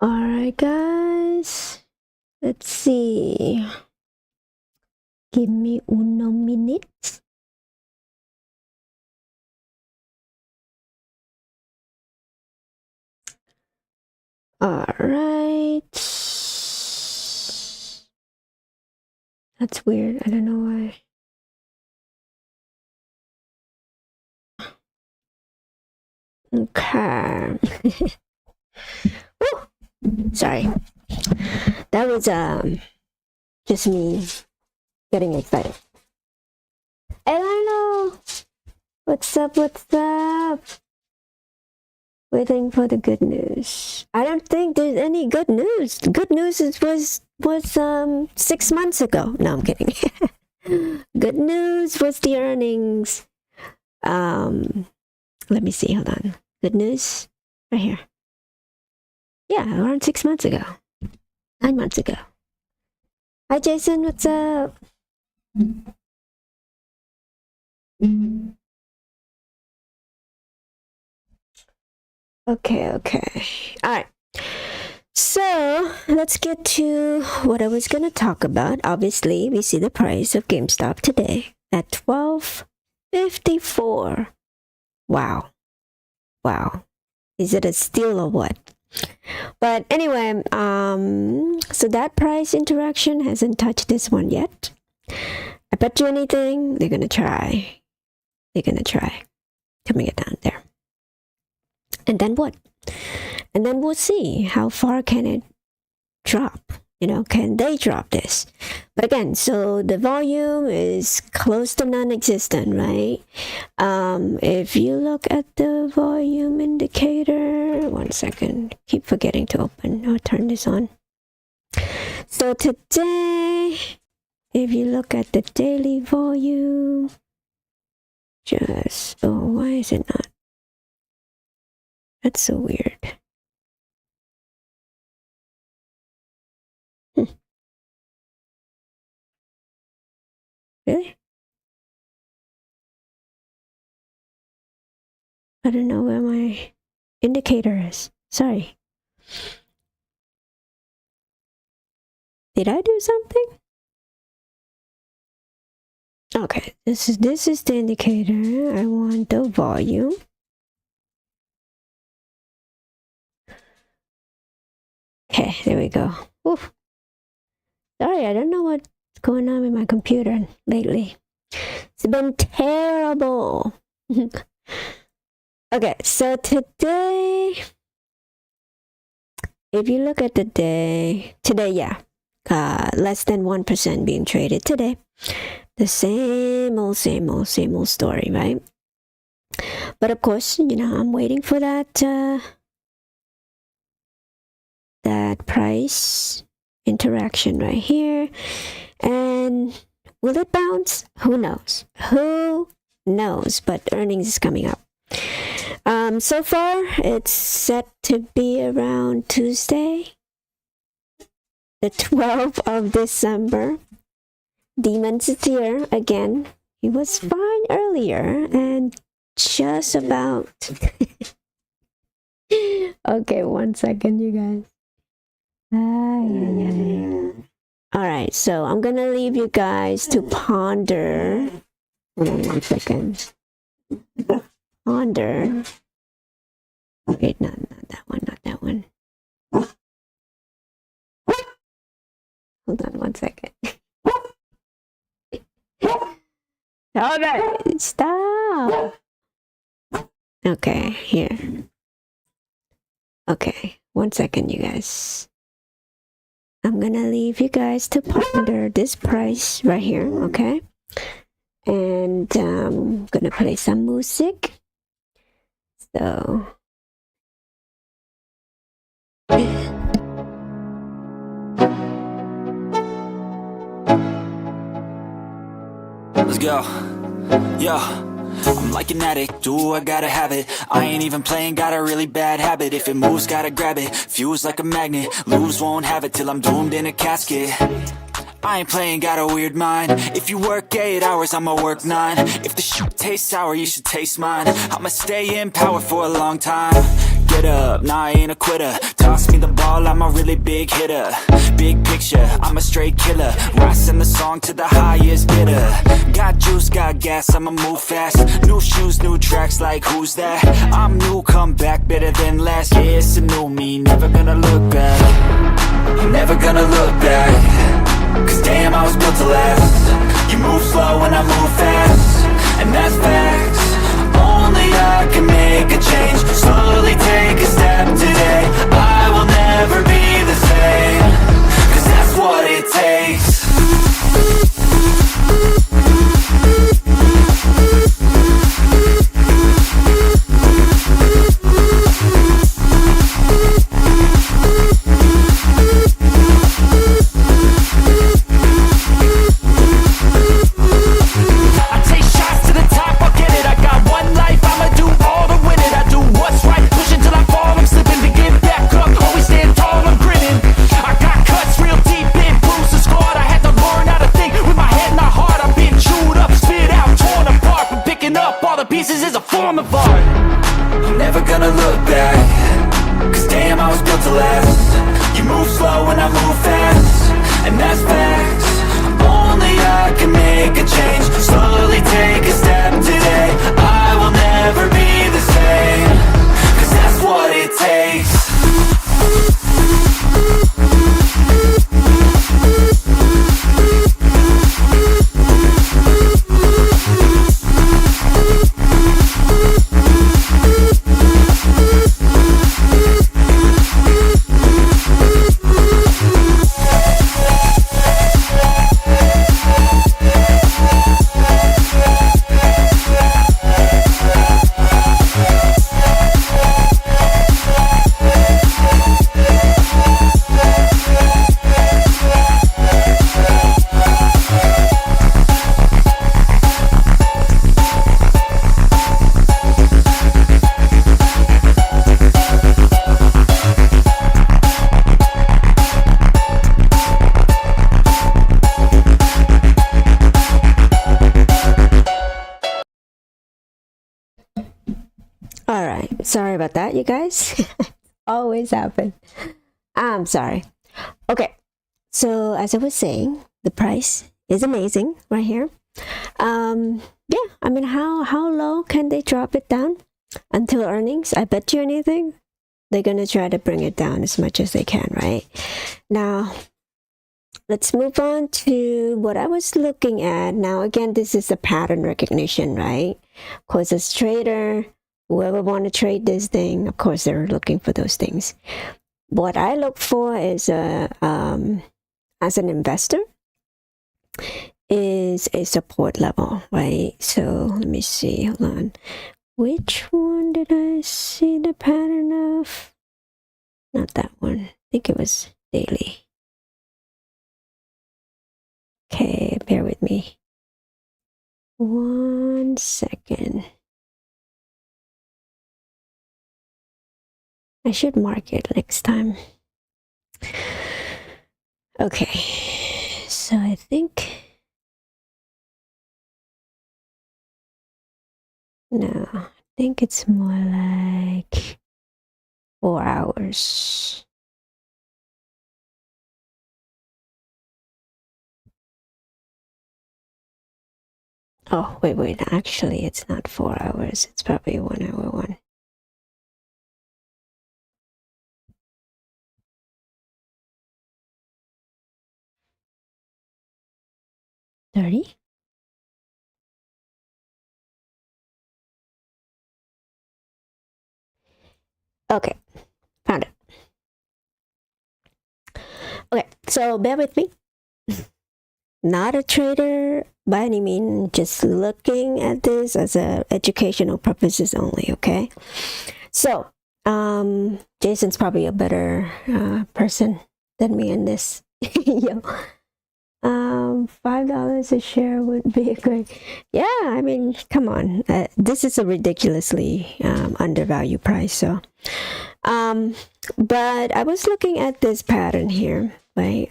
Alright, guys. Let's see. Give me uno minute. Alright. That's weird. I don't know why. Okay. Sorry. That was just me getting excited. Hello. What's up? What's up? Waiting for the good news. I don't think there's any good news. The good news was 6 months ago. No, I'm kidding. Good news was the earnings. Let me see. Hold on. Good news right here. Yeah, around 6 months ago. 9 months ago. Hi, Jason. What's up? Okay. All right. So let's get to what I was going to talk about. Obviously, we see the price of GameStop today at $12.54. Wow. Is it a steal or what? But anyway, so that price interaction hasn't touched this one yet. I bet you anything, they're gonna try to bring it down there. And then what? And then we'll see how far can it drop. Can they drop this? But again, so the volume is close to non-existent, right? If you look at the volume indicator, 1 second, keep forgetting to open. I'll turn this on. So today, if you look at the daily volume, why is it not? That's so weird. Really? I don't know where my indicator is. Sorry. Did I do something? Okay, this is the indicator. I want the volume. Okay, there we go. Oof. Sorry, I don't know what's going on with my computer lately. It's been terrible. Okay, so today, if you look at the day, yeah, less than 1% being traded today. The same old story, right? But of course, I'm waiting for that price interaction right here. And will it bounce? Who knows? But earnings is coming up. So far, it's set to be around Tuesday, the 12th of December. Demons is here again. He was fine earlier and just about. Okay, 1 second, you guys. All right, so I'm gonna leave you guys to ponder. Hold on 1 second. Ponder. Wait, not that one. Hold on 1 second. Hold on. Stop. Okay, here. Okay, 1 second, you guys. I'm gonna leave you guys to ponder this price right here, okay? And I'm gonna play some music. So let's go. Yo, I'm like an addict, do I gotta have it. I ain't even playing, got a really bad habit. If it moves, gotta grab it, fuse like a magnet. Lose, won't have it till I'm doomed in a casket. I ain't playing, got a weird mind. If you work 8 hours, I'ma work 9. If the shit tastes sour, you should taste mine. I'ma stay in power for a long time. get up, nah, I ain't a quitter. Toss me the ball, I'm a really big hitter. Big picture, I'm a straight killer. Rising the song to the highest bidder. Got juice, got gas, I'ma move fast. New shoes, new tracks, like who's that? I'm new, come back, better than last. Yeah, it's a new me, never gonna look back. Never gonna look back. Cause damn, I was built to last. You move slow and I move fast, and that's facts. Only I can make a change. Slowly take a step today. I will never be the same. Cause that's what it takes. Pieces is a form of art. I'm never gonna look back. Cause damn, I was built to last. You move slow and I move fast, and that's facts. Only I can make a change. Slowly take a step today. I will never be the same. Cause that's what it takes. All right, sorry about that, you guys. Always happen. I'm sorry. Okay, so as I was saying, the price is amazing right here. Yeah, I mean, how low can they drop it down until earnings? I bet you anything, they're gonna try to bring it down as much as they can, right? Now, let's move on to what I was looking at. Now, again, this is a pattern recognition, right? Of course, as trader, whoever want to trade this thing, of course, they're looking for those things. What I look for is as an investor is a support level, right? So let me see, hold on. Which one did I see the pattern of? Not that one. I think it was daily. Okay, bear with me. 1 second. I should mark it next time. Okay, so I think, no, I think it's more like 4 hours. Oh, wait, actually, it's not 4 hours. It's probably 1 hour one. $30? Okay, found it. Okay, so bear with me. Not a trader by any means, just looking at this as a educational purposes only, okay? So, Jason's probably a better person than me in this. Yo, $5 a share would be a good. Yeah, I mean, come on, this is a ridiculously undervalued price. So, but I was looking at this pattern here, right?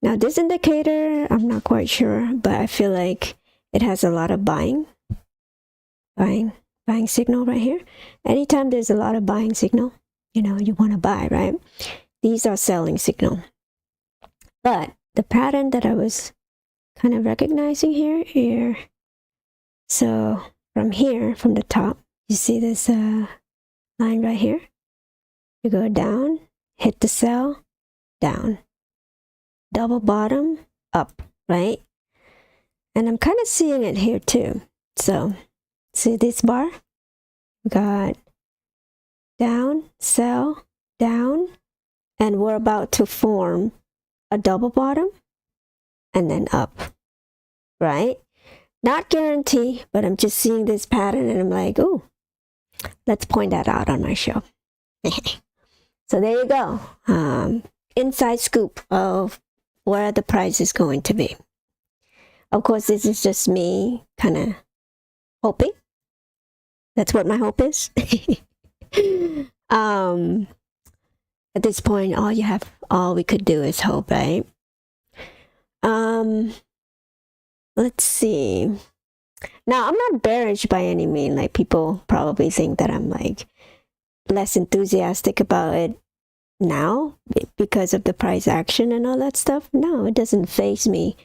Now this indicator, I'm not quite sure, but I feel like it has a lot of buying. buying signal right here. Anytime there's a lot of buying signal, you want to buy, right? These are selling signal. But the pattern that I was kind of recognizing here. So from here, from the top, you see this line right here. You go down, hit the sell, down, double bottom, up, right? And I'm kind of seeing it here too. So see this bar? We got down, sell, down, and we're about to form a double bottom and then up, right? Not guarantee, but I'm just seeing this pattern and I'm like, oh, let's point that out on my show. So there you go. Inside scoop of where the price is going to be. Of course, this is just me kind of hoping. That's what my hope is. At this point, all we could do is hope, right? Let's see. Now, I'm not bearish by any means. Like, people probably think that I'm like less enthusiastic about it now because of the price action and all that stuff. No, it doesn't faze me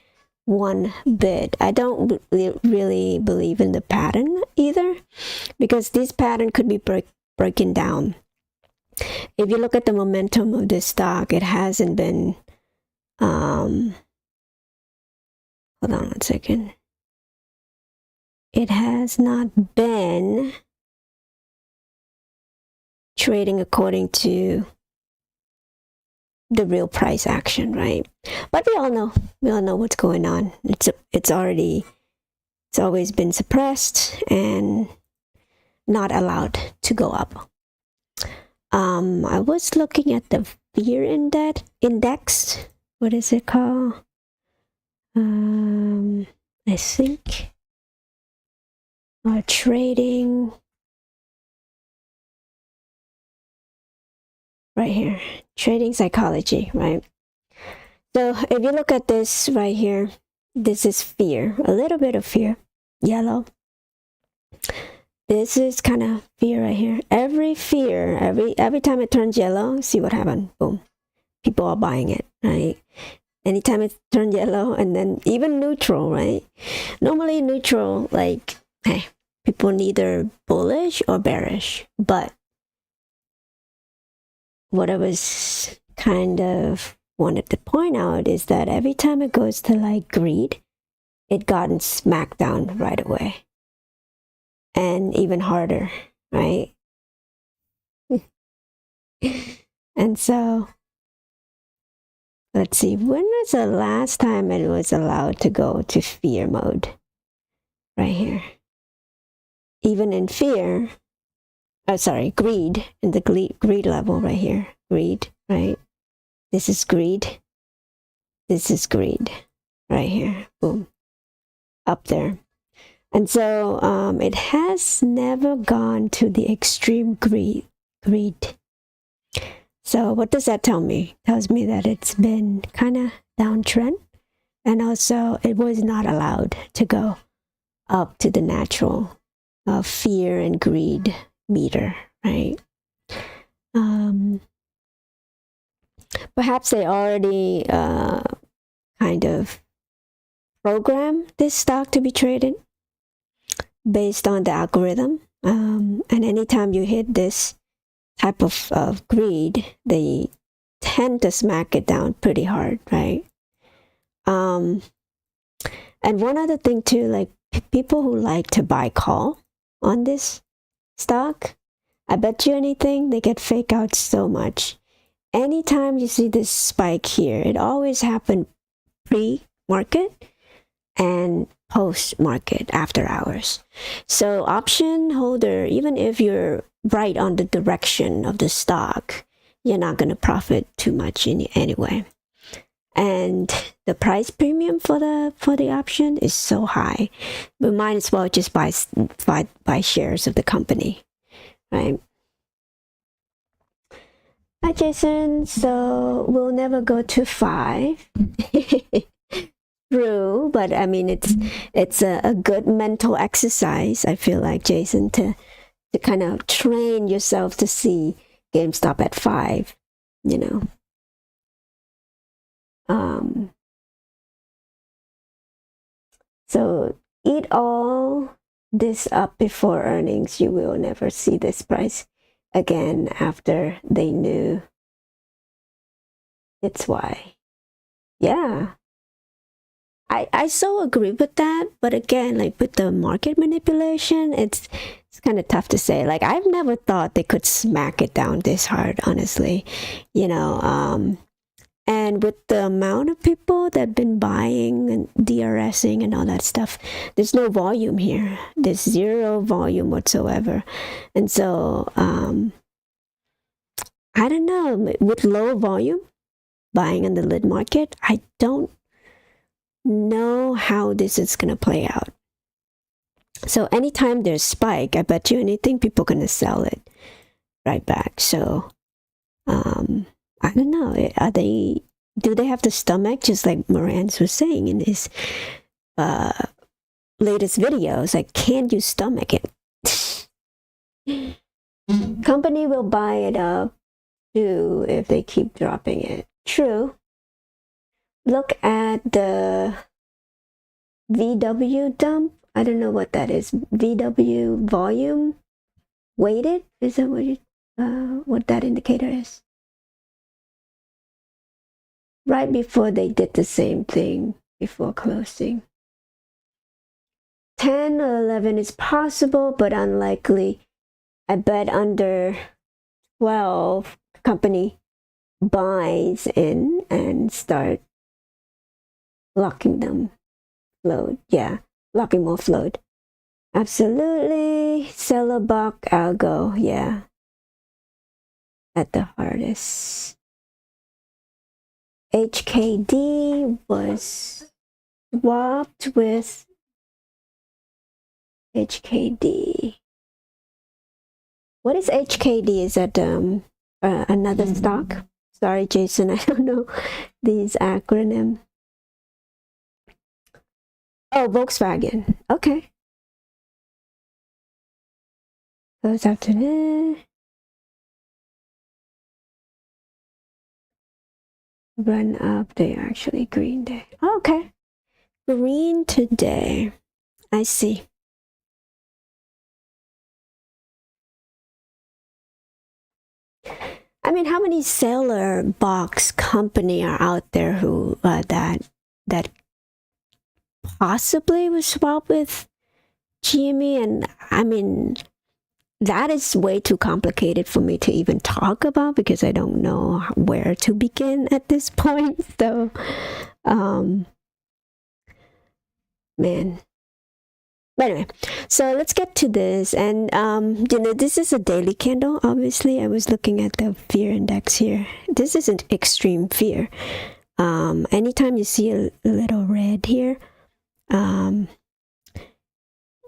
one bit. I don't really believe in the pattern either, because this pattern could be breaking down. If you look at the momentum of this stock, it hasn't been hold on one second. It has not been trading according to the real price action, right? But we all know what's going on. It's always been suppressed and not allowed to go up. I was looking at the fear index. What is it called? I think trading right here, trading psychology, right? So if you look at this right here, this is fear, a little bit of fear, yellow. This is kind of fear right here. Every time it turns yellow, see what happened? Boom, people are buying it, right? Anytime it turns yellow, and then even neutral, right? Normally neutral, like, hey, people neither bullish or bearish. But what I was kind of wanted to point out is that every time it goes to like greed, it gotten smacked down right away. And even harder, right? And so, let's see, when was the last time it was allowed to go to fear mode? Right here. Even in fear, greed, in the greed level right here. Greed, right? This is greed. This is greed. Right here. Boom. Up there. And so it has never gone to the extreme greed. So what does that tell me? It tells me that it's been kind of downtrend, and also it was not allowed to go up to the natural fear and greed meter, right? Perhaps they already kind of programmed this stock to be traded based on the algorithm, and anytime you hit this type of greed, they tend to smack it down pretty hard, right? And one other thing too, like people who like to buy call on this stock, I bet you anything they get fake out so much. Anytime you see this spike here, it always happened pre-market and post-market, after hours. So option holder, even if you're right on the direction of the stock, you're not going to profit too much anyway. And the price premium for the option is so high, we might as well just buy shares of the company, right? Hi Jason, so we'll never go to 5. True, but I mean it's a good mental exercise, I feel like, Jason, to to kind of train yourself to see GameStop at 5, you know. So eat all this up before earnings. You will never see this price again after they knew it's why. Yeah. I so agree with that, but again, like with the market manipulation, it's kind of tough to say. Like, I've never thought they could smack it down this hard, honestly, you know. And with the amount of people that have been buying and DRSing and all that stuff, there's no volume here. There's zero volume whatsoever. And so I don't know, with low volume buying on the lit market, I don't know how this is going to play out. So anytime there's spike, I bet you anything, people are going to sell it right back. So I don't know, do they have the stomach, just like Moran's was saying in his latest videos, like, can you stomach it? Company will buy it up too if they keep dropping it. True. Look at the VW dump. I don't know what that is. VW volume weighted? Is that what that indicator is? Right before they did the same thing before closing. 10 or 11 is possible, but unlikely. I bet under 12, company buys in and start locking them float. Yeah, locking more float. Absolutely. Seller buck, algo. Yeah. At the hardest. HKD was swapped with HKD. What is HKD? Is that another stock? Sorry, Jason, I don't know these acronyms. Oh, Volkswagen. Okay. Goes after that. Run up. They actually green day. Okay. Green today. I see. I mean, how many seller box company are out there who that possibly was swapped with GME? And I mean, that is way too complicated for me to even talk about because I don't know where to begin at this point. So, man. But anyway, so let's get to this. And, this is a daily candle, obviously. I was looking at the fear index here. This isn't extreme fear. Anytime you see a little red here,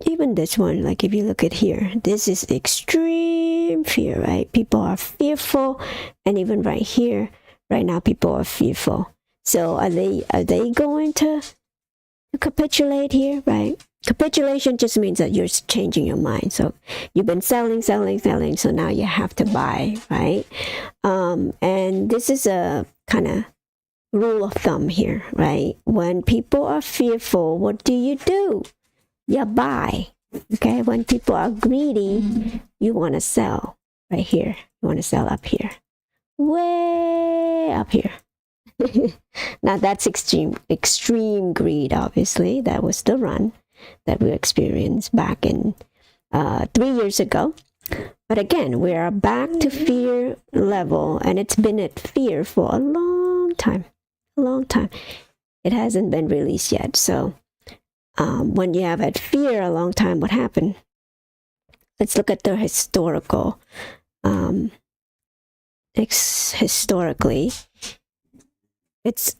even this one, like if you look at here, this is extreme fear, right? People are fearful. And even right here, right now, people are fearful. So are they going to capitulate here, right? Capitulation just means that you're changing your mind. So you've been selling, so now you have to buy, right? And this is a kind of rule of thumb here, right? When people are fearful, what do? You buy, okay? When people are greedy, you want to sell right here. You want to sell up here, way up here. Now that's extreme greed, obviously. That was the run that we experienced back in 3 years ago. But again, we are back to fear level, and it's been at fear for a long time. It hasn't been released yet. So when you have at fear a long time, what happened? Let's look at the historical. Historically, it's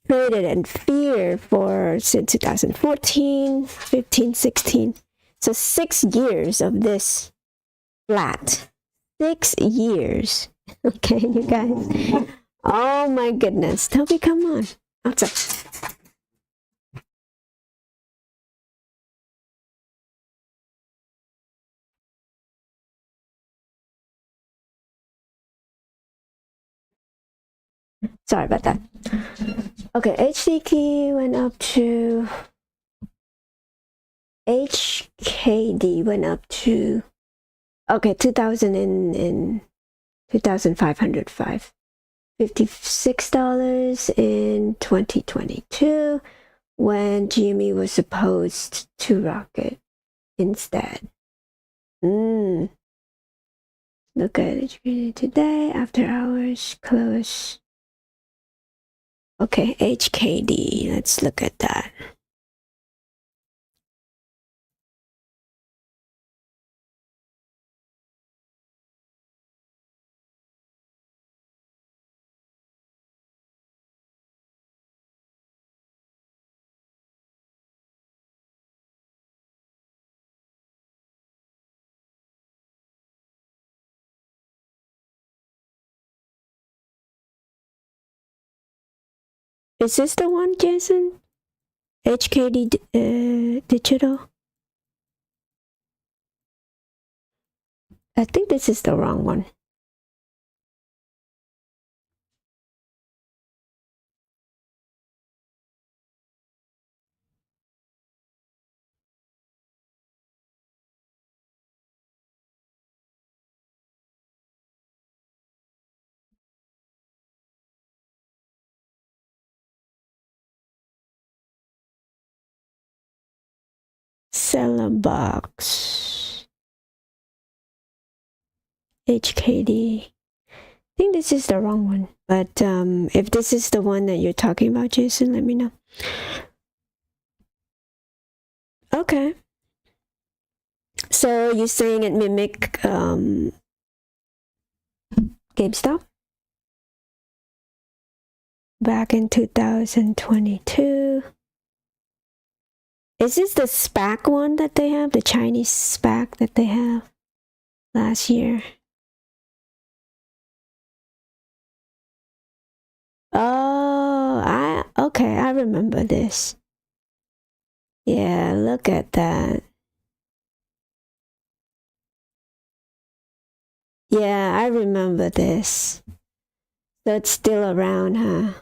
traded in fear for since 2014, 15, 16. So 6 years of this flat. 6 years. Okay, you guys. Oh my goodness. Toby, come on. Outside. Sorry about that. Okay, HDK went up to HKD went up to okay 2,505. $56 in 2022 when GME was supposed to rocket instead. Look at it today, after hours, close. Okay, HKD, let's look at that. Is this the one, Jason? HKD digital? I think this is the wrong one. Seller box. HKD. I think this is the wrong one. But if this is the one that you're talking about, Jason, let me know. Okay. So you're saying it mimic GameStop? Back in 2022. Is this the SPAC one that they have? The Chinese SPAC that they have last year? Oh, I remember this. Yeah, look at that. Yeah, I remember this. So it's still around, huh?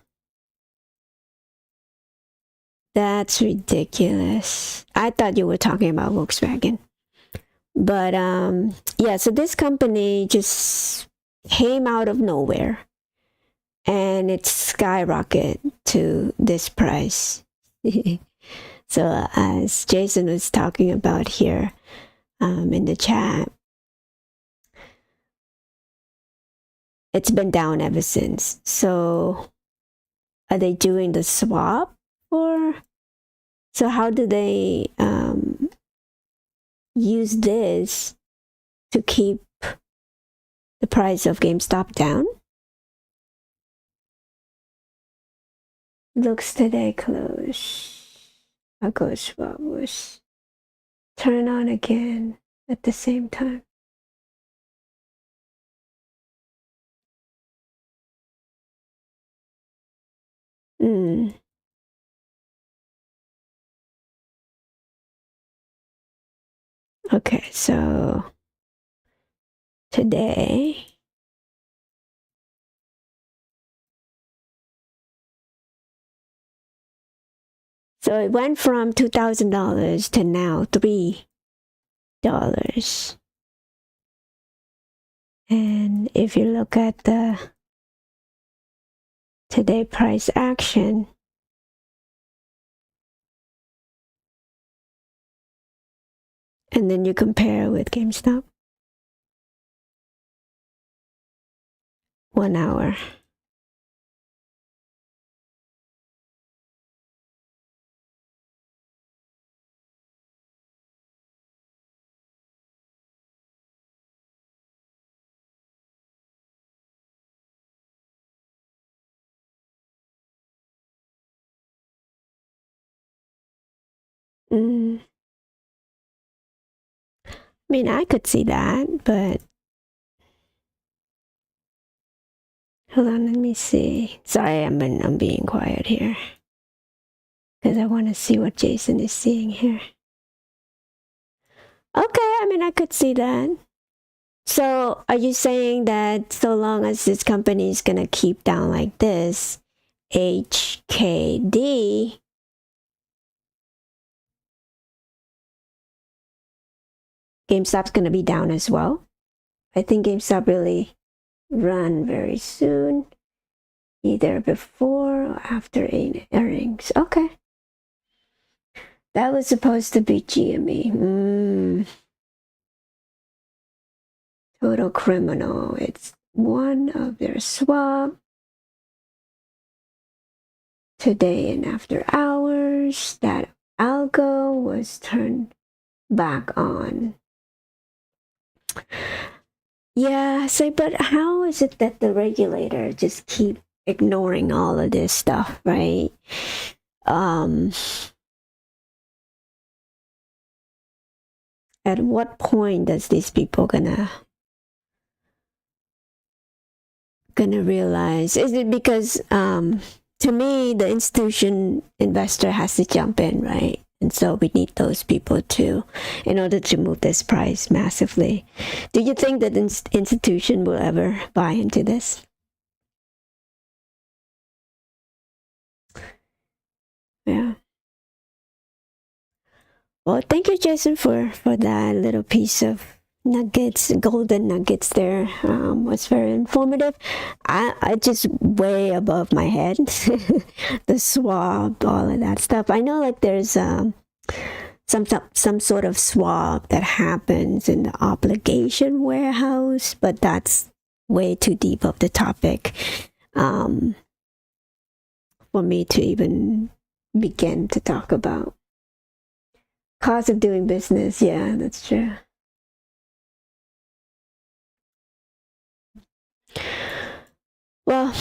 That's ridiculous. I thought you were talking about Volkswagen. But yeah, so this company just came out of nowhere and it skyrocketed to this price. So as Jason was talking about here in the chat, it's been down ever since. So are they doing the swap, or so how do they use this to keep the price of GameStop down? Looks today close. I'll go swap was turn on again at the same time. Okay, so today so it went from $2,000 to now $3. And if you look at the today price action, and then you compare with GameStop, 1 hour. I mean, I could see that, but hold on, let me see. Sorry, I'm being quiet here because I want to see what Jason is seeing here. Okay, I mean, I could see that. So are you saying that so long as this company is gonna keep down like this, HKD GameStop's gonna be down as well? I think GameStop really run very soon, either before or after earnings. Okay. That was supposed to be GME. Total criminal. It's one of their swap. Today and after hours, that algo was turned back on. Yeah, so but how is it that the regulator just keep ignoring all of this stuff, right? At what point does these people gonna realize? Is it because to me the institution investor has to jump in, right? And so we need those people too in order to move this price massively. Do you think that institution will ever buy into this? Yeah. Well, thank you, Jason, for that little piece of nuggets, golden nuggets there. Was very informative. I just way above my head. The swab, all of that stuff. I know like there's some sort of swab that happens in the obligation warehouse, but that's way too deep of the topic for me to even begin to talk about. Cost of doing business, yeah, that's true. Well,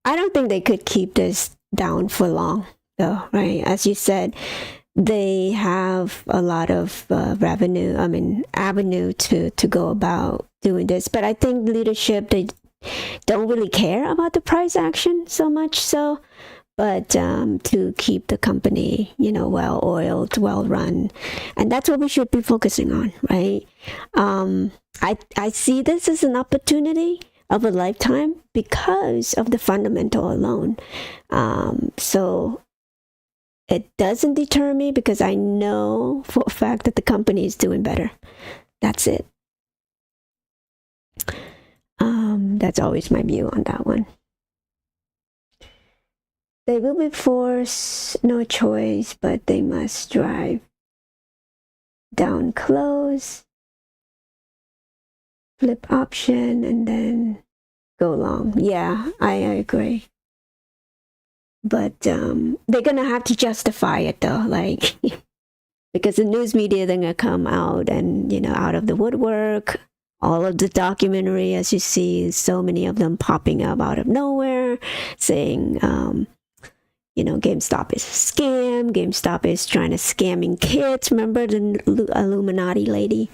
I don't think they could keep this down for long, though, right? As you said, they have a lot of avenue to go about doing this. But I think leadership, they don't really care about the price action so much so. But to keep the company, well-oiled, well-run. And that's what we should be focusing on, right? I see this as an opportunity of a lifetime because of the fundamental alone. So it doesn't deter me because I know for a fact that the company is doing better. That's it. That's always my view on that one. They will be forced, no choice, but they must drive down close, flip option, and then go long. Yeah, I agree. But they're gonna have to justify it though, like because the news media they're gonna come out and out of the woodwork. All of the documentary, as you see, so many of them popping up out of nowhere, saying GameStop is a scam. GameStop is trying to scamming kids. Remember the Illuminati lady?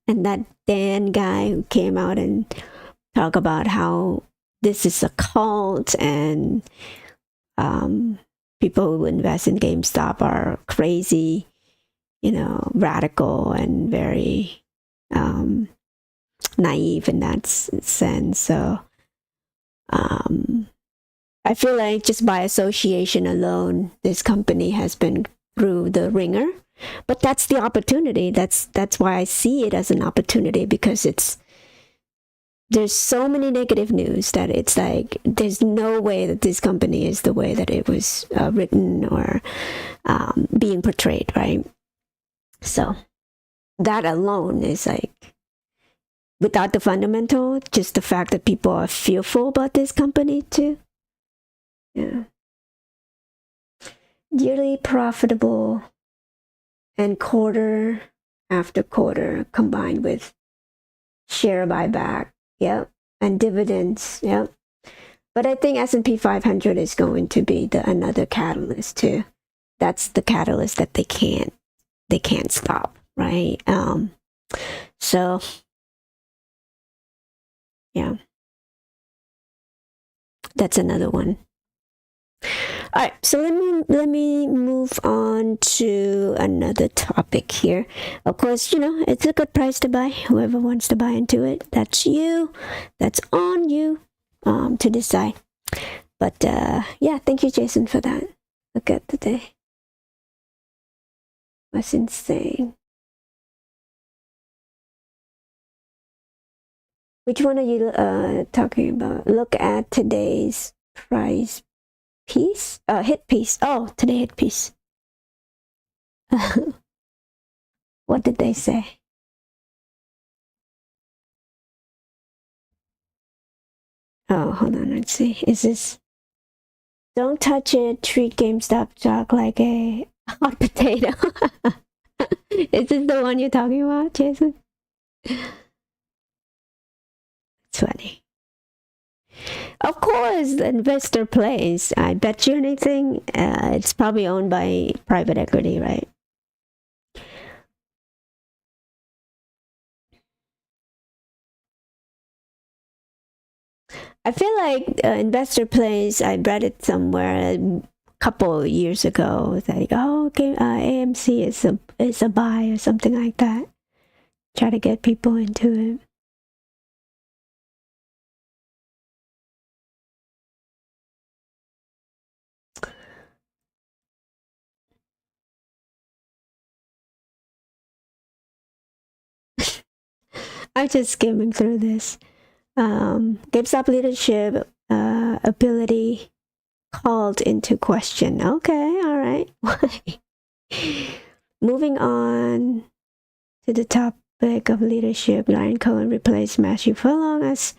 And that Dan guy who came out and talk about how this is a cult and people who invest in GameStop are crazy, radical and very naive in that sense. So I feel like just by association alone, this company has been through the ringer. But that's the opportunity. That's why I see it as an opportunity, because there's so many negative news that it's like there's no way that this company is the way that it was written or being portrayed, right? So that alone is like, without the fundamental, just the fact that people are fearful about this company too. Yeah. Yearly profitable and quarter after quarter combined with share buyback. Yep. And dividends. Yep. But I think S&P 500 is going to be another catalyst too. That's the catalyst that they can't stop, right? So yeah. That's another one. All right, so let me move on to another topic here. Of course, it's a good price to buy. Whoever wants to buy into it, that's you. That's on you to decide. But yeah, thank you, Jason, for that. Look at the day. That's insane. Which one are you talking about? Look at today's price piece. Hit piece. Oh, today hit piece. What did they say? Oh, hold on. Let's see. Is this? Don't touch it. Treat GameStop stock like a hot potato. Is this the one you're talking about, Jason? It's funny. Of course, the investor plays. I bet you anything. It's probably owned by private equity, right? I feel like investor plays. I read it somewhere a couple of years ago. It's like, oh, okay, AMC is a buy or something like that. Try to get people into it. I'm just skimming through this. GameStop leadership ability called into question. Okay, all right. Moving on to the topic of leadership, Ryan Cohen replaced Matthew Furlong as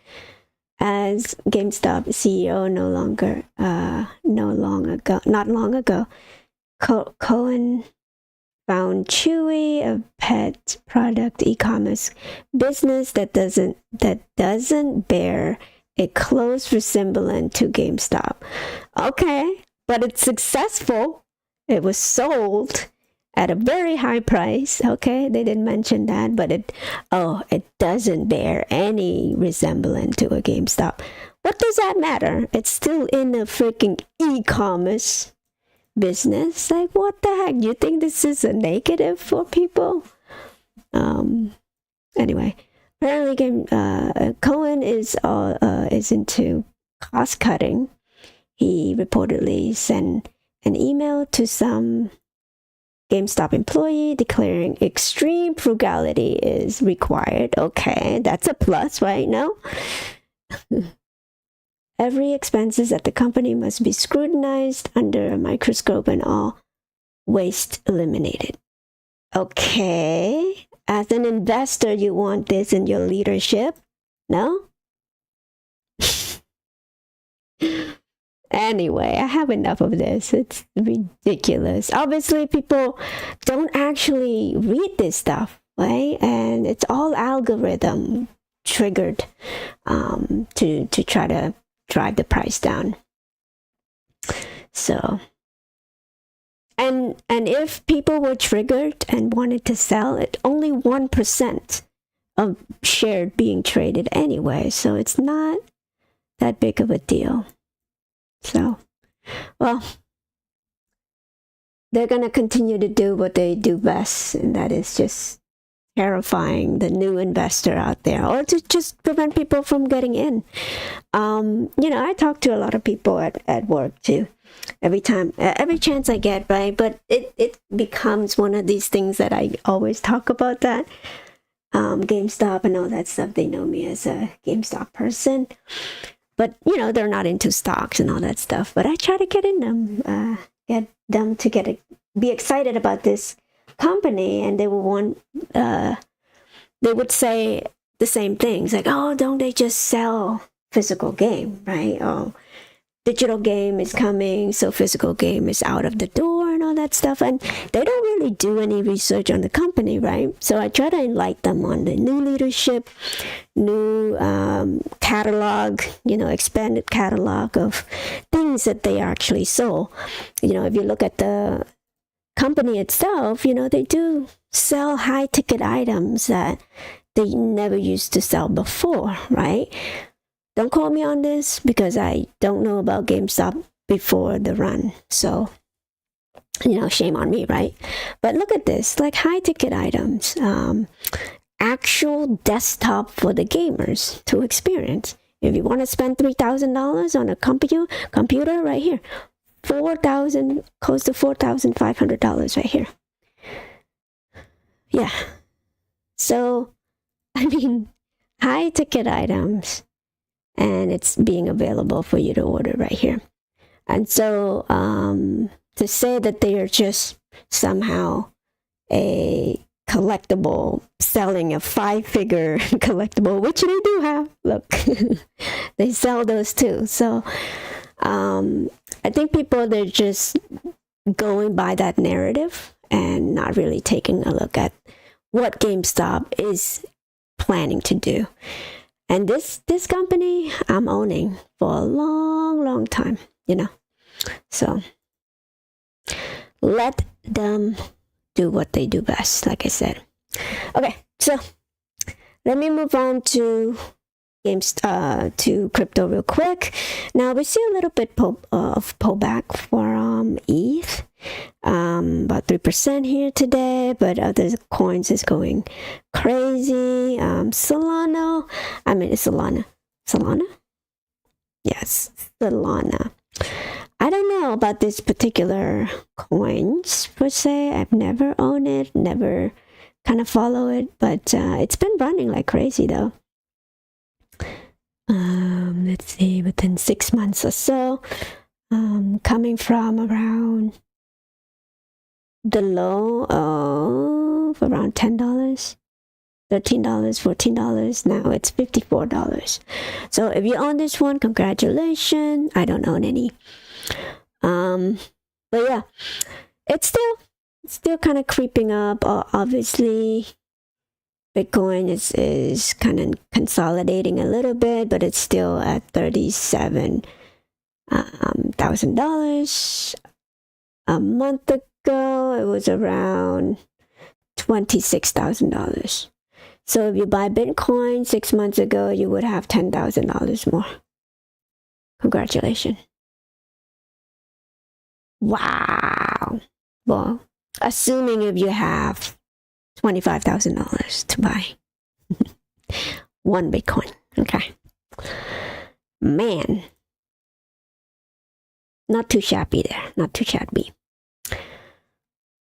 GameStop CEO not long ago. Cohen found Chewy, a pet product e-commerce business that doesn't bear a close resemblance to GameStop. Okay, but it's successful. It was sold at a very high price. Okay, they didn't mention that, but it doesn't bear any resemblance to a GameStop. What does that matter? It's still in a freaking e-commerce business. Like, what the heck? You think this is a negative for people? Anyway, apparently Cohen is into cost cutting. He reportedly sent an email to some GameStop employee declaring extreme frugality is required. Okay, that's a plus, right? No? Every expenses at the company must be scrutinized under a microscope and all waste eliminated. Okay. As an investor, you want this in your leadership? No? Anyway, I have enough of this. It's ridiculous. Obviously, people don't actually read this stuff, right? And it's all algorithm triggered to try to drive the price down. So, and if people were triggered and wanted to sell it, only 1% of share being traded anyway, so it's not that big of a deal. So, well, they're going to continue to do what they do best, and that is just terrifying the new investor out there, or to just prevent people from getting in. I talk to a lot of people at work too, every chance I get, right? But it becomes one of these things that I always talk about, that GameStop and all that stuff. They know me as a GameStop person, but they're not into stocks and all that stuff. But I try to get in them, get them to be excited about this company, and they would say the same things, like, oh, don't they just sell physical game, right? Oh, digital game is coming, so physical game is out of the door and all that stuff. And they don't really do any research on the company, right? So I try to enlighten them on the new leadership, new catalog, expanded catalog of things that they actually sold. If you look at the company itself, they do sell high ticket items that they never used to sell before, right? Don't quote me on this because I don't know about GameStop before the run. So, shame on me, right? But look at this, like high ticket items, actual desktop for the gamers to experience. If you want to spend $3,000 on a computer right here, close to $4,500 right here. Yeah. So, I mean, high ticket items, and it's being available for you to order right here. And so, to say that they are just somehow a collectible, selling a 5-figure collectible, which they do have. Look, they sell those too. So, I think people, they're just going by that narrative and not really taking a look at what GameStop is planning to do. And this company I'm owning for a long time, So let them do what they do best, like I said. Okay, so let me move on to to crypto real quick. Now we see a little bit of pullback for ETH, about 3% here today, but other coins is going crazy. Solana, yes, Solana. I don't know about this particular coins per se. I've never owned it, never kind of follow it, but it's been running like crazy though. Let's see, within 6 months or so, coming from around the low of around $10, $13, $14. Now it's $54. So if you own this one, congratulations. I don't own any. But yeah, it's still kind of creeping up. Obviously, Bitcoin is kind of consolidating a little bit, but it's still at $37,000. A month ago, it was around $26,000. So if you buy Bitcoin 6 months ago, you would have $10,000 more. Congratulations. Wow. Well, assuming if you have $25,000 to buy one Bitcoin. Okay. Man. Not too shabby there. Not too shabby.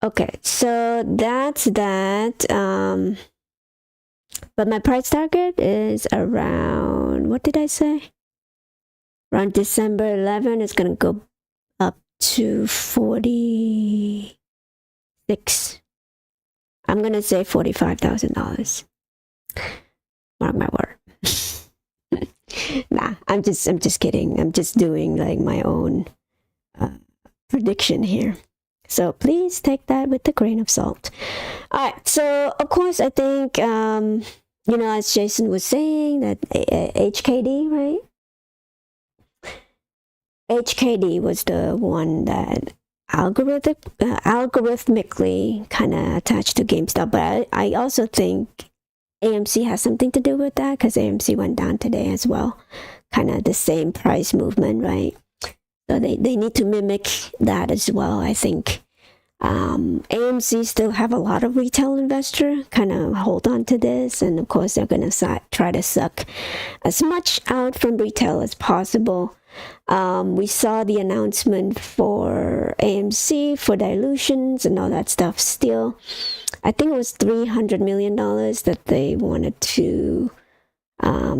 Okay, so that's that. But my price target is around, what did I say? Around December 11, it's going to go up to 46. I'm going to say $45,000. Mark my word. Nah, I'm just kidding. I'm just doing like my own prediction here. So please take that with a grain of salt. All right. So of course, I think, as Jason was saying, that HKD, right? HKD was the one that algorithmically kind of attached to GameStop. But I also think AMC has something to do with that, because AMC went down today as well. Kind of the same price movement, right? So they need to mimic that as well, I think. AMC still have a lot of retail investor kind of hold on to this, and of course they're going to try to suck as much out from retail as possible. We saw the announcement for AMC for dilutions and all that stuff. Still, I think it was $300 million that they wanted to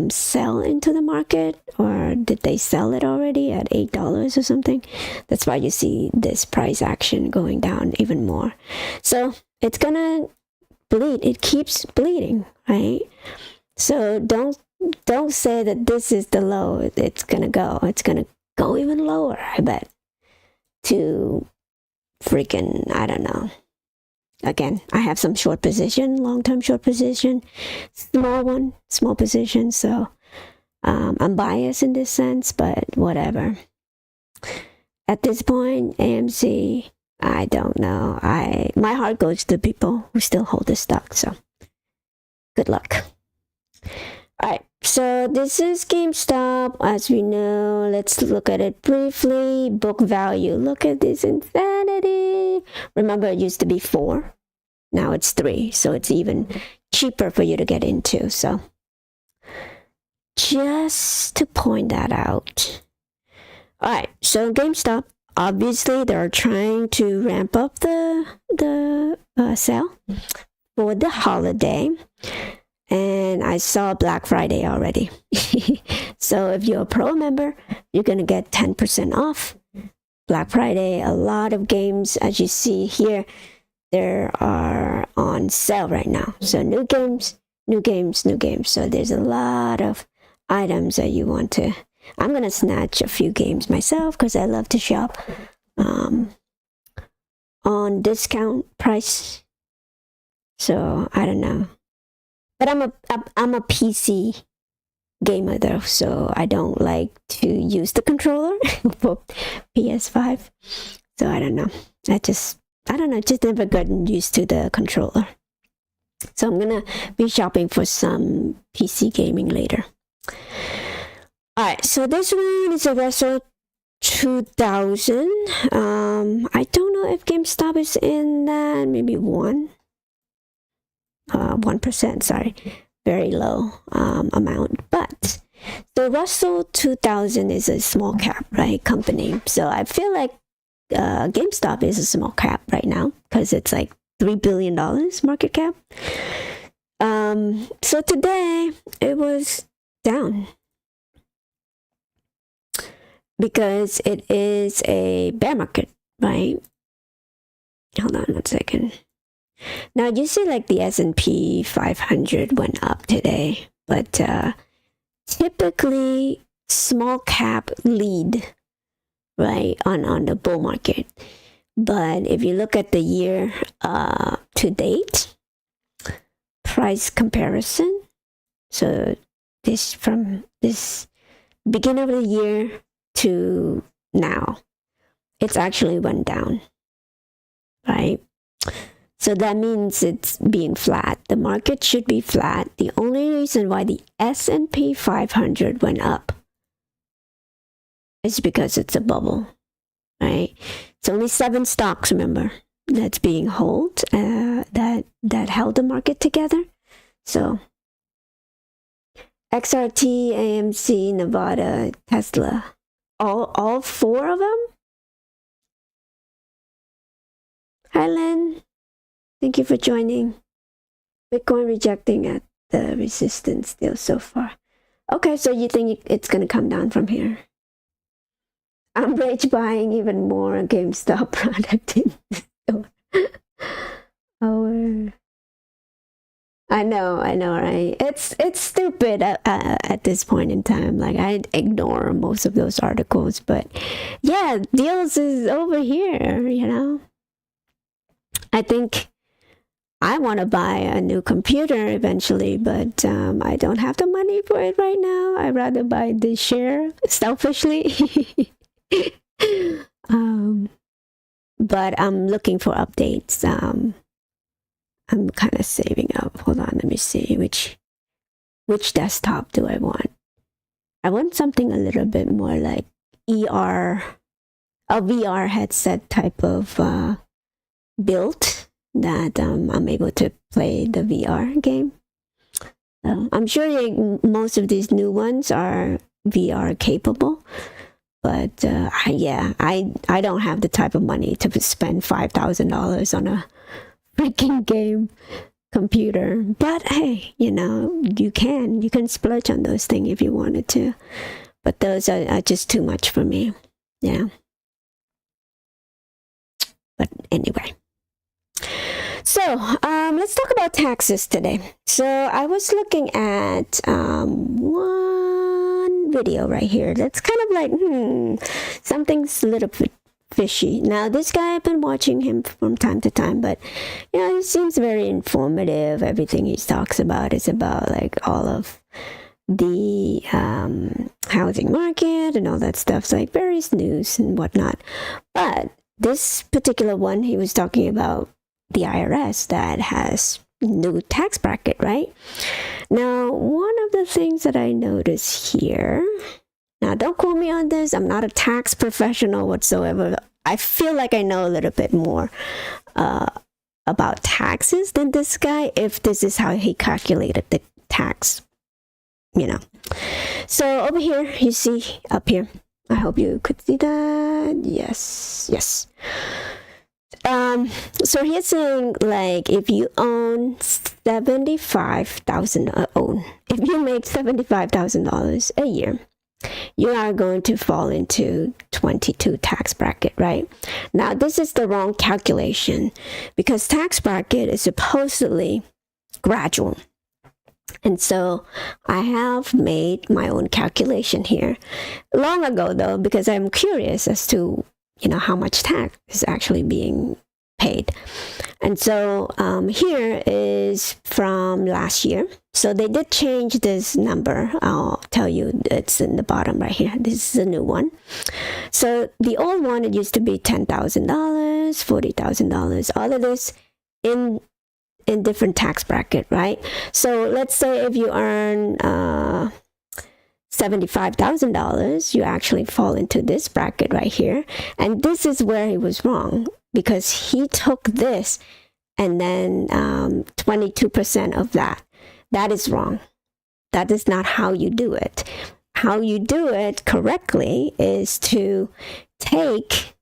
sell into the market, or did they sell it already at $8 or something? That's why you see this price action going down even more. So it's gonna bleed. It keeps bleeding, right? So don't say that this is the low. It's gonna go even lower, I bet, to freaking, I don't know. Again, I have some short position, long-term short position, small position. So I'm biased in this sense, but whatever. At this point, AMC, I don't know. My heart goes to people who still hold this stock. So good luck. All right. So this is GameStop. As we know, let's look at it briefly. Book value. Look at this insanity. Remember, it used to be 4. Now it's 3. So it's even cheaper for you to get into. So just to point that out. All right. So GameStop, obviously, they're trying to ramp up the sale for the holiday. And I saw Black Friday already. So if you're a pro member, you're going to get 10% off. Black Friday, a lot of games, as you see here, they are on sale right now. So new games. So there's a lot of items that you want to. I'm going to snatch a few games myself because I love to shop on discount price. So I don't know. But I'm a PC gamer though, so I don't like to use the controller for PS5. So I don't know. Just never gotten used to the controller. So I'm gonna be shopping for some PC gaming later. Alright, so this one is a Retro 2000. I don't know if GameStop is in that, maybe 1%, sorry, very low amount. But the Russell 2000 is a small cap, right, company. So I feel like GameStop is a small cap right now because it's like $3 billion market cap. So today it was down because it is a bear market, right? Hold on 1 second. Now you see like the S&P 500 went up today, but typically small cap lead, right, on the bull market. But if you look at the year to date price comparison, so this from this beginning of the year to now, it's actually went down, right? So that means it's being flat. The market should be flat. The only reason why the S&P 500 went up is because it's a bubble, right? It's only 7 stocks, remember, that's being held, that held the market together. So XRT, AMC, Nevada, Tesla, all 4 of them. Hi, Lynn. Thank you for joining. Bitcoin rejecting at the resistance still so far. Okay, so you think it's going to come down from here? I'm rage buying even more GameStop product in the store. I know, right? It's stupid at this point in time. Like, I ignore most of those articles, but yeah, deals is over here, you know? I think I want to buy a new computer eventually, but I don't have the money for it right now. I'd rather buy the share selfishly. But I'm looking for updates. I'm kind of saving up. Hold on, let me see which desktop do I want. I want something a little bit more like a VR headset type of build that I'm able to play the VR game. I'm sure most of these new ones are VR capable, but I don't have the type of money to spend $5,000 on a freaking game computer. But hey, you know, you can splurge on those things if you wanted to, but those are just too much for me. Yeah. But anyway. So let's talk about taxes today. So I was looking at one video right here that's kind of like, something's a little bit fishy. Now, this guy, I've been watching him from time to time, but, you know, he seems very informative. Everything he talks about is about, like, all of the housing market and all that stuff. So, like, various news and whatnot. But this particular one, he was talking about the IRS that has new tax bracket, right? Now, one of the things that I notice here, now don't quote me on this, I'm not a tax professional whatsoever. I feel like I know a little bit more about taxes than this guy, if this is how he calculated the tax, So over here, you see up here, I hope you could see that. Yes. So he's saying, like, if you own $75,000, if you make $75,000 a year, you are going to fall into 22 tax bracket, right? Now, this is the wrong calculation, because tax bracket is supposedly gradual. And so I have made my own calculation here long ago, though, because I'm curious as to, how much tax is actually being paid. And so here is from last year. So they did change this number. I'll tell you, it's in the bottom right here. This is a new one. So the old one, it used to be $10,000, $40,000, all of this in different tax bracket, right? So let's say if you earn $75,000, you actually fall into this bracket right here. And this is where he was wrong, because he took this and then 22% of that. That is wrong. That is not how you do it. How you do it correctly is to take,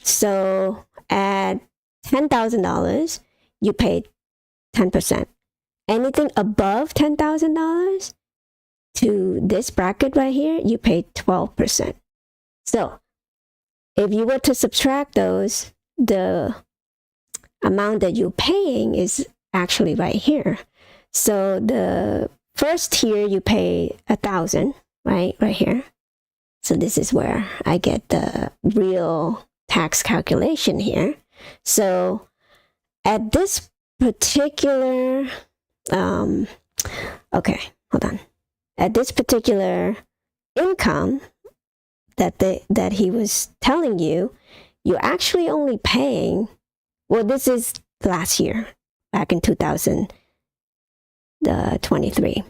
so at $10,000, you pay 10%. Anything above $10,000 to this bracket right here, you pay 12%. So if you were to subtract those, the amount that you're paying is actually right here. So the first tier, you pay $1,000, right here. So this is where I get the real tax calculation here. So at this particular, okay, hold on. At this particular income that he was telling you, you're actually only paying, well, this is last year, back in 2023.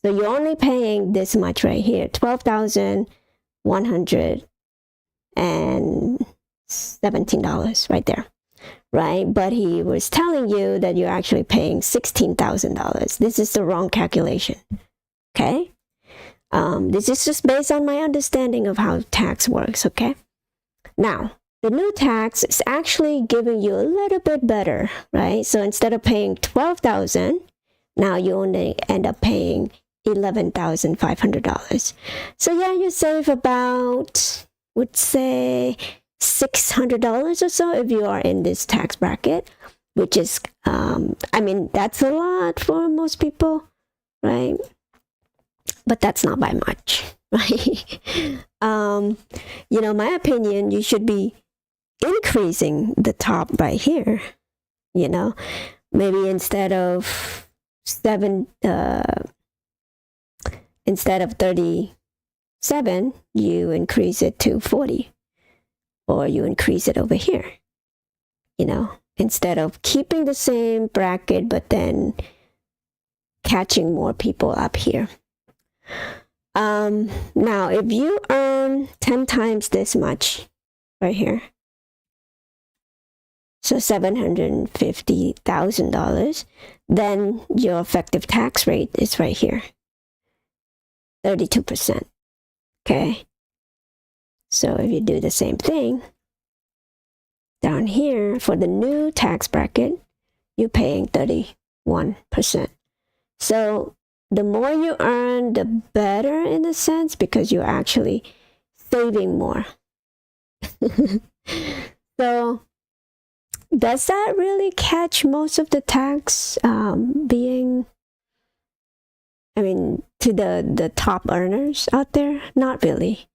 So you're only paying this much right here, $12,117 right there, right? But he was telling you that you're actually paying $16,000. This is the wrong calculation, okay? This is just based on my understanding of how tax works, okay? Now, the new tax is actually giving you a little bit better, right? So instead of paying $12,000, now you only end up paying $11,500. So yeah, you save about, would say, $600 or so if you are in this tax bracket, which is, that's a lot for most people, right? But that's not by much, right? My opinion, you should be increasing the top right here, maybe instead of 37, you increase it to 40, or you increase it over here, instead of keeping the same bracket, but then catching more people up here. Now, if you earn 10 times this much right here, so $750,000, then your effective tax rate is right here, 32%. Okay. So if you do the same thing down here for the new tax bracket, you're paying 31%. So the more you earn, the better in a sense, because you're actually saving more. So does that really catch most of the tax to the top earners out there? Not really.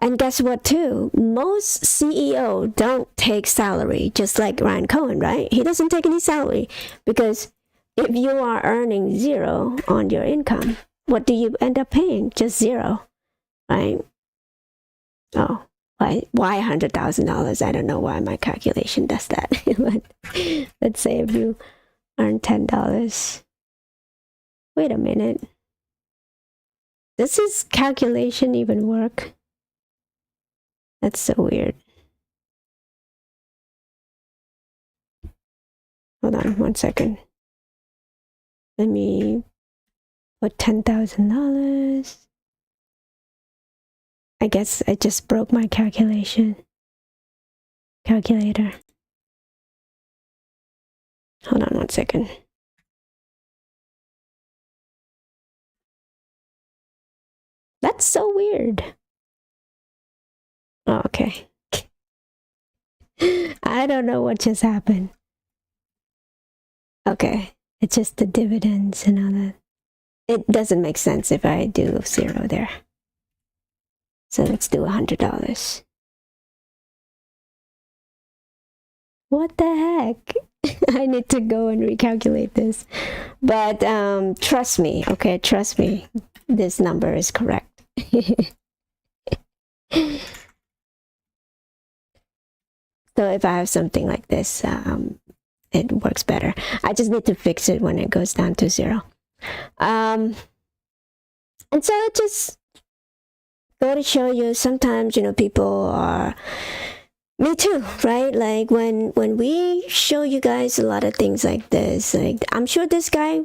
And guess what too? Most CEO don't take salary, just like Ryan Cohen, right? He doesn't take any salary, because if you are earning zero on your income, what do you end up paying? Just zero, right? Oh, Why $100,000? I don't know why my calculation does that. But let's say if you earn $10. Wait a minute. Does this calculation even work? That's so weird. Hold on 1 second. Let me put $10,000. I guess I just broke my calculator. Hold on 1 second. That's so weird. Oh, okay. I don't know what just happened. Okay, it's just the dividends and all that. It doesn't make sense if I do 0 there. So let's do $100. What the heck? I need to go and recalculate this. But trust me, okay, trust me. This number is correct. So if I have something like this, it works better. I just need to fix it when it goes down to 0. And so it just go to show you, sometimes, people are, me too, right? Like when we show you guys a lot of things like this, like I'm sure this guy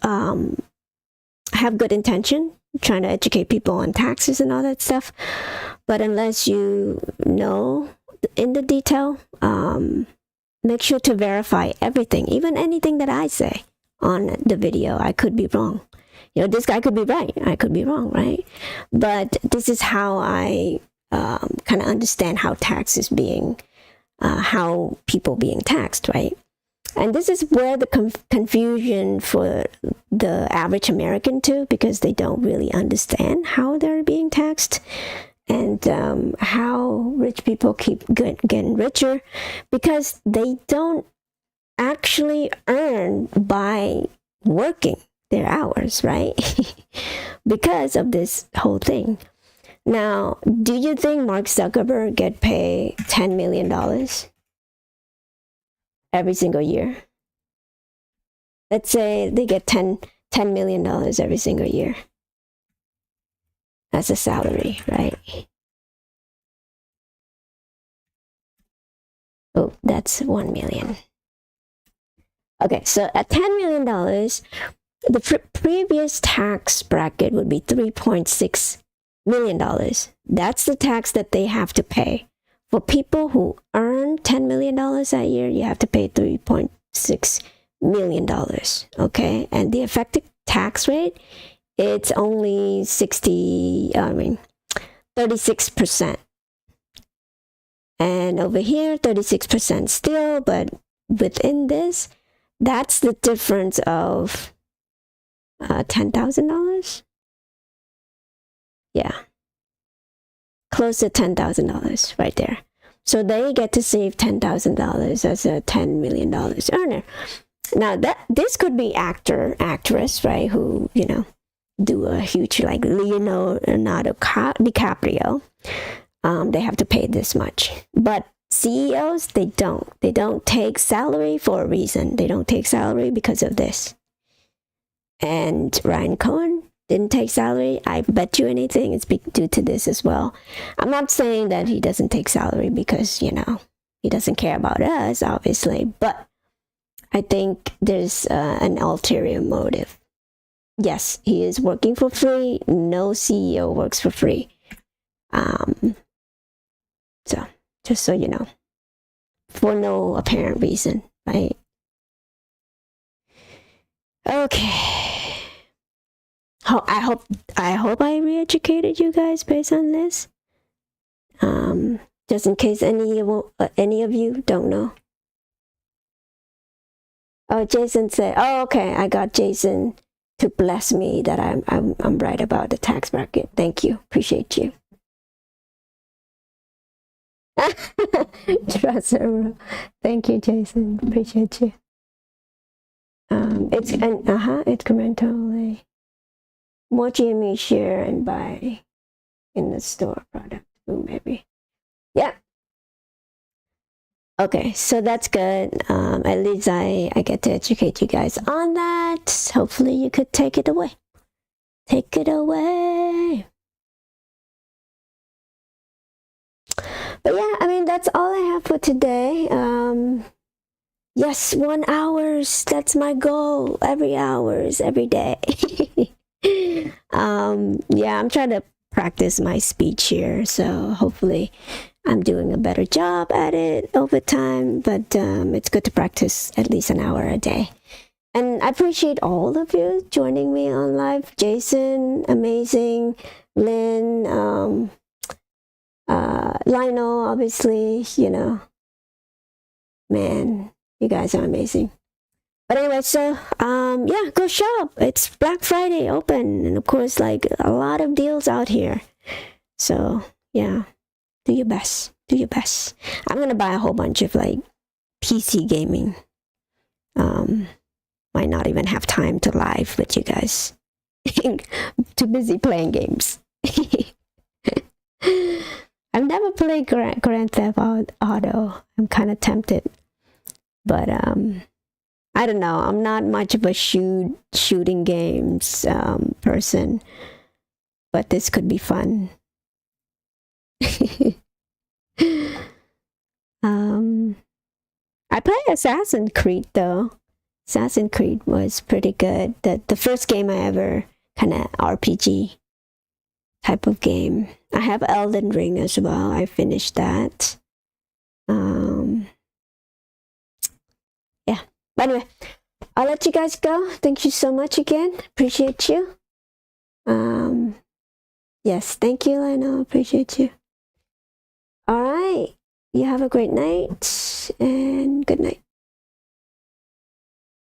have good intention, trying to educate people on taxes and all that stuff, but unless you know in the detail, make sure to verify everything, even anything that I say on the video. I could be wrong. This guy could be right. I could be wrong, right? But this is how I kind of understand how tax is being, how people being taxed, right? And this is where the confusion for the average American too, because they don't really understand how they're being taxed, and how rich people keep getting richer, because they don't actually earn by working their hours, right? Because of this whole thing. Now, do you think Mark Zuckerberg get paid $10 million every single year? Let's say they get $10 million every single year as a salary, right? Oh, that's 1 million. Okay, so at $10 million, the previous tax bracket would be $3.6 million. That's the tax that they have to pay. For people who earn $10 million that year, you have to pay $3.6 million, okay? And the effective tax rate, it's only 36%. And over here, 36% still, but within this, that's the difference of $10,000. Yeah, close to $10,000 right there. So they get to save $10,000 as a $10 million earner. Now this could be actress, right? Who do a huge, like Leonardo DiCaprio. They have to pay this much, but CEOs, they don't take salary for a reason. They don't take salary because of this. And Ryan Cohen didn't take salary. I bet you anything it's due to this as well. I'm not saying that he doesn't take salary because he doesn't care about us, obviously, but I think there's an ulterior motive. Yes, he is working for free. No CEO works for free. So just so you know, for no apparent reason, right? Okay. I hope I re-educated you guys based on this. Just in case any of you don't know. Oh, Jason said, "Oh, okay. I got Jason to bless me that I'm right about the tax bracket. Thank you. Appreciate you." Trust her. Thank you, Jason. Appreciate you. It's incrementally. More GME share and buy in the store product. Ooh, maybe. yeah. Okay, so that's good. At least I get to educate you guys on that. Hopefully you could take it away. Take it away. But yeah, I mean, that's all I have for today. Yes, 1 hour. That's my goal. Every day. Yeah, I'm trying to practice my speech here, so hopefully I'm doing a better job at it over time. But it's good to practice at least an hour a day. And I appreciate all of you joining me on live. Jason, amazing. Lynn, Lionel, obviously, man, you guys are amazing. But anyway, so yeah, go shop. It's Black Friday open, and of course, like a lot of deals out here. So yeah, do your best. Do your best. I'm gonna buy a whole bunch of like PC gaming. Might not even have time to live with you guys. Too busy playing games. I've never played Grand Theft Auto. I'm kind of tempted, but I don't know. I'm not much of a shooting games person, but this could be fun. I played Assassin's Creed though. Assassin's Creed was pretty good. The first game I ever kind of RPG type of game. I have Elden Ring as well. I finished that. Yeah. But anyway, I'll let you guys go. Thank you so much again. Appreciate you. Yes, thank you, Lionel. Appreciate you. All right. You have a great night and